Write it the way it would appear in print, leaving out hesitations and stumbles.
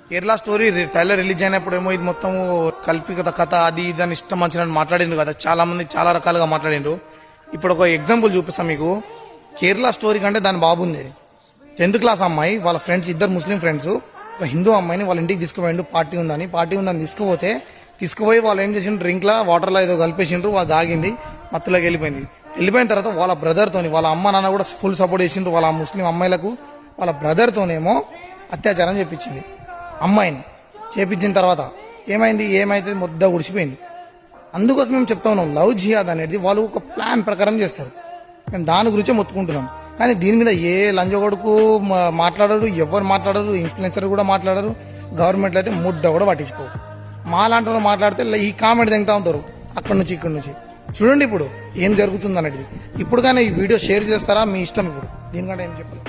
Kerala story trailer release అయినప్పుడు ఏమో ఇది మొత్తం కల్పిత కథ అది ఇది అని ఇష్టం మంచిగా మాట్లాడిండ్రు కదా, చాలా మంది చాలా రకాలుగా మాట్లాడిండ్రు. ఇప్పుడు ఒక ఎగ్జాంపుల్ చూపిస్తాం మీకు. కేరళ స్టోరీ కంటే దాని బాబుంది. 10th క్లాస్ అమ్మాయి వాళ్ళ ఫ్రెండ్స్, ఇద్దరు ముస్లిం ఫ్రెండ్స్, ఒక హిందూ అమ్మాయిని వాళ్ళ ఇంటికి తీసుకుపోయిండు. పార్టీ ఉందని తీసుకుపోయి వాళ్ళు ఏం చేసిండ్రు, డ్రింక్లా వాటర్లో ఏదో కలిపేసిండ్రు. వాళ్ళు తాగింది, మత్తులోకి వెళ్ళిపోయిన తర్వాత వాళ్ళ బ్రదర్తోని, వాళ్ళ అమ్మ నాన్న కూడా ఫుల్ సపోర్ట్ చేసిండ్రు వాళ్ళ ముస్లిం అమ్మాయిలకు. వాళ్ళ బ్రదర్తోనేమో అత్యాచారం చేపించింది. అమ్మాయిని చేపించిన తర్వాత ఏమైతే ముద్ద ఉడిచిపోయింది. అందుకోసం మేము చెప్తా ఉన్నాం, లవ్ జిహాద్ అనేది వాళ్ళు ఒక ప్లాన్ ప్రకారం చేస్తారు. మేము దాని గురించే మొత్తుకుంటున్నాం. కానీ దీని మీద ఏ లంజగొడుకు మాట్లాడరు, ఎవరు మాట్లాడరు, ఇన్ఫ్లుయెన్సర్ కూడా మాట్లాడరు, గవర్నమెంట్లో అయితే ముడ్డ కూడా పట్టించుకోరు. మా లాంటి వాళ్ళు మాట్లాడితే ఈ కామెంట్ తెంగుతా ఉంటారు అక్కడి నుంచి ఇక్కడి నుంచి. చూడండి ఇప్పుడు ఏం జరుగుతుంది అనేది. ఇప్పుడు కానీ ఈ వీడియో షేర్ చేస్తారా మీ ఇష్టం. ఇప్పుడు దీనికంటే ఏం చెప్పాలి.